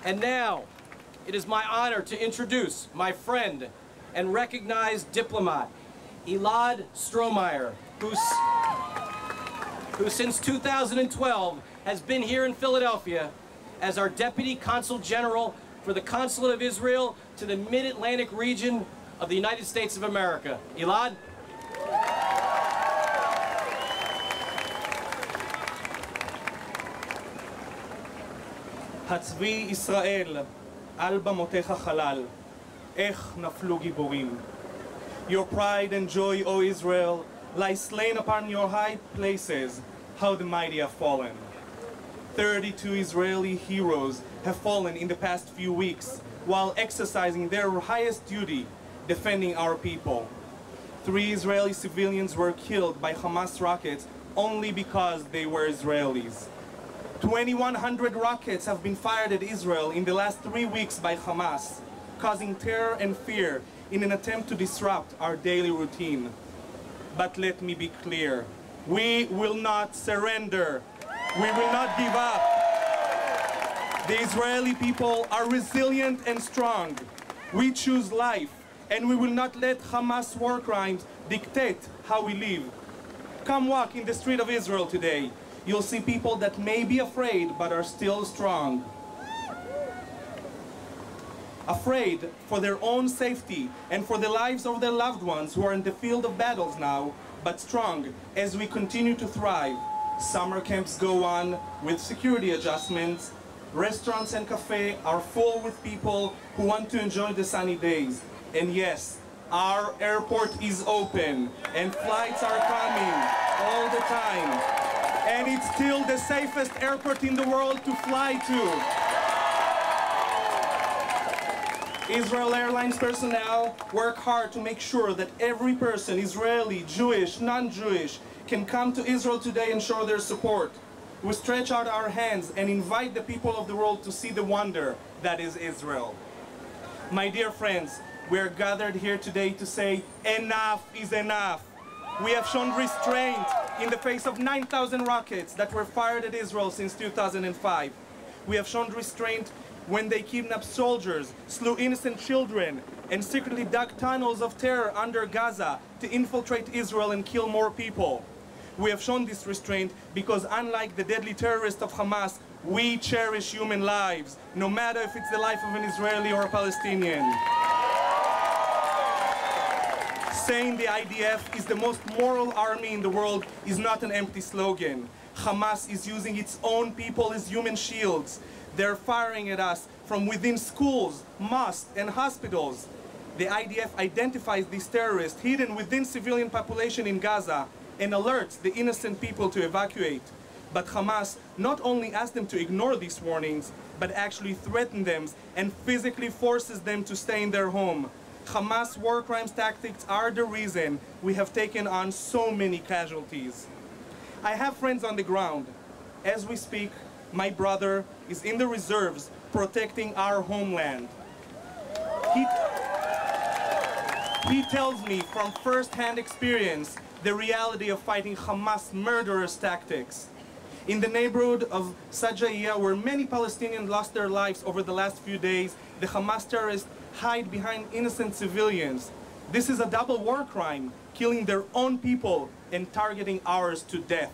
And now, it is my honor to introduce my friend and recognized diplomat, Elad Strohmayer, who since 2012 has been here in Philadelphia as our Deputy Consul General for the Consulate of Israel to the Mid-Atlantic region of the United States of America. Elad? הצבי ישראל, על במותיך חלל, איך נפלו גיבורים. Your pride and joy, O Israel, lie slain upon your high places, how the mighty have fallen. 32 Israeli heroes have fallen in the past few weeks while exercising their highest duty, defending our people. 3 Israeli civilians were killed by Hamas rockets only because they were Israelis. 2,100 rockets have been fired at Israel in the last 3 weeks by Hamas, causing terror and fear in an attempt to disrupt our daily routine. But let me be clear, we will not surrender. We will not give up. The Israeli people are resilient and strong. We choose life, and we will not let Hamas war crimes dictate how we live. Come walk in the street of Israel today. You'll see people that may be afraid but are still strong. Afraid for their own safety and for the lives of their loved ones who are in the field of battles now, but strong as we continue to thrive. Summer camps go on with security adjustments. Restaurants and cafes are full with people who want to enjoy the sunny days. And yes, our airport is open and flights are coming all the time. And it's still the safest airport in the world to fly to. Israel Airlines personnel work hard to make sure that every person, Israeli, Jewish, non-Jewish, can come to Israel today and show their support. We stretch out our hands and invite the people of the world to see the wonder that is Israel. My dear friends, we are gathered here today to say enough is enough. We have shown restraint in the face of 9,000 rockets that were fired at Israel since 2005. We have shown restraint when they kidnapped soldiers, slew innocent children, and secretly dug tunnels of terror under Gaza to infiltrate Israel and kill more people. We have shown this restraint because, unlike the deadly terrorists of Hamas, we cherish human lives, no matter if it's the life of an Israeli or a Palestinian. Saying the IDF is the most moral army in the world is not an empty slogan. Hamas is using its own people as human shields. They're firing at us from within schools, mosques, and hospitals. The IDF identifies these terrorists hidden within civilian population in Gaza and alerts the innocent people to evacuate. But Hamas not only asks them to ignore these warnings, but actually threatens them and physically forces them to stay in their home. Hamas war crimes tactics are the reason we have taken on so many casualties. I have friends on the ground. As we speak, my brother is in the reserves protecting our homeland. He tells me from first-hand experience the reality of fighting Hamas murderous tactics. In the neighborhood of Sajaiya, where many Palestinians lost their lives over the last few days, the Hamas terrorists hide behind innocent civilians. This is a double war crime, killing their own people and targeting ours to death.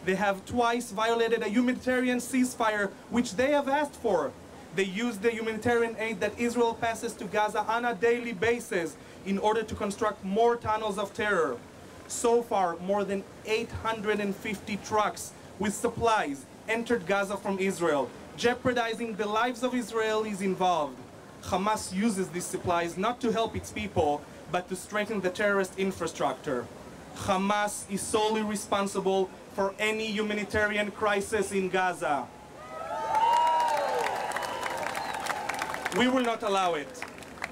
They have twice violated a humanitarian ceasefire, which they have asked for. They use the humanitarian aid that Israel passes to Gaza on a daily basis in order to construct more tunnels of terror. So far, more than 850 trucks with supplies entered Gaza from Israel, jeopardizing the lives of Israelis involved. Hamas uses these supplies not to help its people, but to strengthen the terrorist infrastructure. Hamas is solely responsible for any humanitarian crisis in Gaza. We will not allow it.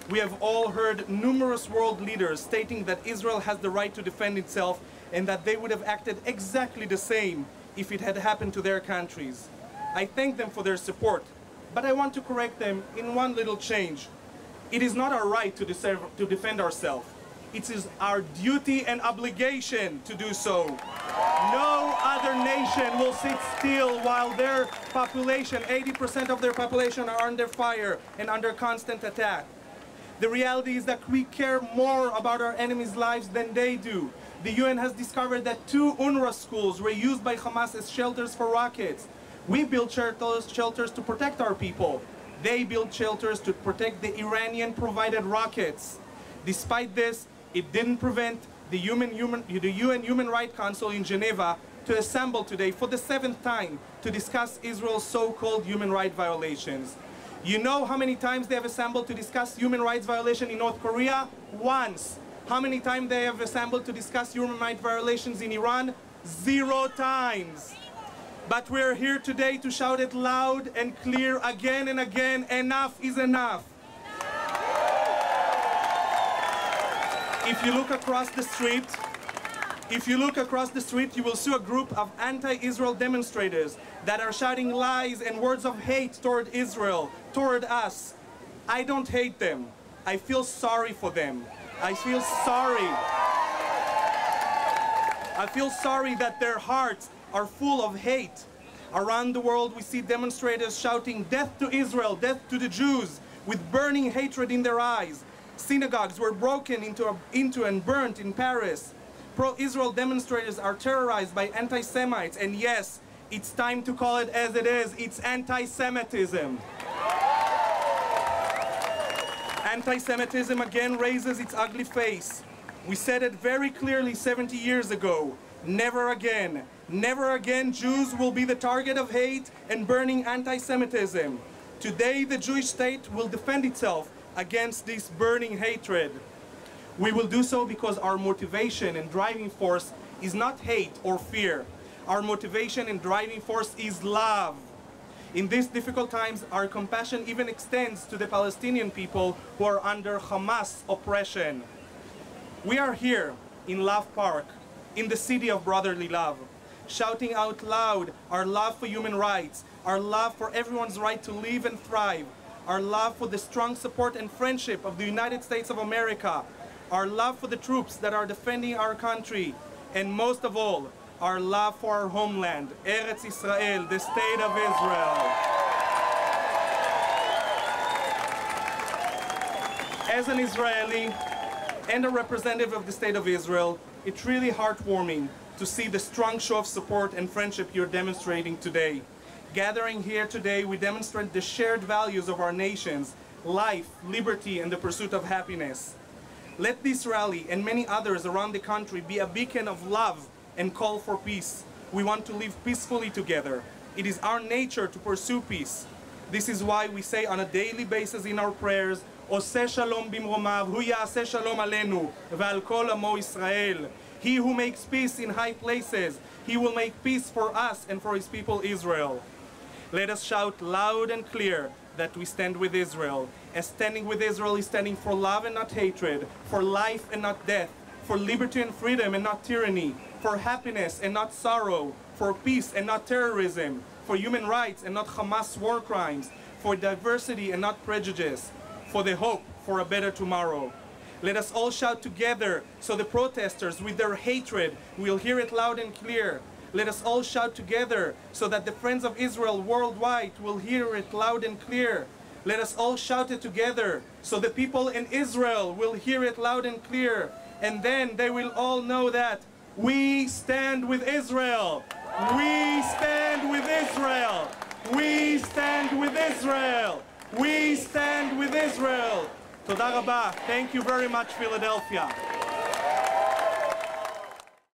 We have all heard numerous world leaders stating that Israel has the right to defend itself and that they would have acted exactly the same if it had happened to their countries. I thank them for their support, but I want to correct them in one little change. It is not our right to defend ourselves. It is our duty and obligation to do so. No other nation will sit still while their population, 80% of their population, are under fire and under constant attack. The reality is that we care more about our enemies' lives than they do. The UN has discovered that 2 UNRWA schools were used by Hamas as shelters for rockets. We built shelters to protect our people. They built shelters to protect the Iranian-provided rockets. Despite this, it didn't prevent the UN Human Rights Council in Geneva to assemble today for the 7th time to discuss Israel's so-called human rights violations. You know how many times they have assembled to discuss human rights violation in North Korea? Once. How many times they have assembled to discuss human rights violations in Iran? 0 times. But we're here today to shout it loud and clear again and again, enough is enough. If you look across the street, you will see a group of anti-Israel demonstrators that are shouting lies and words of hate toward Israel, toward us. I don't hate them. I feel sorry for them. I feel sorry that their hearts are full of hate. Around the world, we see demonstrators shouting, "Death to Israel, death to the Jews," with burning hatred in their eyes. Synagogues were broken into and burnt in Paris. Pro-Israel demonstrators are terrorized by anti-Semites, and yes, it's time to call it as it is. It's anti-Semitism. Anti-Semitism again raises its ugly face. We said it very clearly 70 years ago. Never again. Never again Jews will be the target of hate and burning anti-Semitism. Today the Jewish state will defend itself against this burning hatred. We will do so because our motivation and driving force is not hate or fear. Our motivation and driving force is love. In these difficult times, our compassion even extends to the Palestinian people who are under Hamas oppression. We are here in Love Park, in the city of brotherly love, shouting out loud our love for human rights, our love for everyone's right to live and thrive, our love for the strong support and friendship of the United States of America, our love for the troops that are defending our country, and most of all, our love for our homeland, Eretz Israel, the state of Israel. As an Israeli and a representative of the state of Israel, it's really heartwarming to see the strong show of support and friendship you're demonstrating today. Gathering here today, we demonstrate the shared values of our nations, life, liberty, and the pursuit of happiness. Let this rally and many others around the country be a beacon of love and call for peace. We want to live peacefully together. It is our nature to pursue peace. This is why we say on a daily basis in our prayers, Oseh shalom bimromav, hu ya'aseh shalom aleinu, ve'al kol amo Israel. He who makes peace in high places, he will make peace for us and for his people Israel. Let us shout loud and clear that we stand with Israel. As standing with Israel is standing for love and not hatred, for life and not death, for liberty and freedom and not tyranny, for happiness and not sorrow, for peace and not terrorism, for human rights and not Hamas war crimes, for diversity and not prejudice, for the hope for a better tomorrow. Let us all shout together so the protesters with their hatred will hear it loud and clear. Let us all shout together so that the friends of Israel worldwide will hear it loud and clear. Let us all shout it together so the people in Israel will hear it loud and clear. And then they will all know that we stand with Israel. We stand with Israel. We stand with Israel. We stand with Israel. Toda Rabah. Thank you very much, Philadelphia.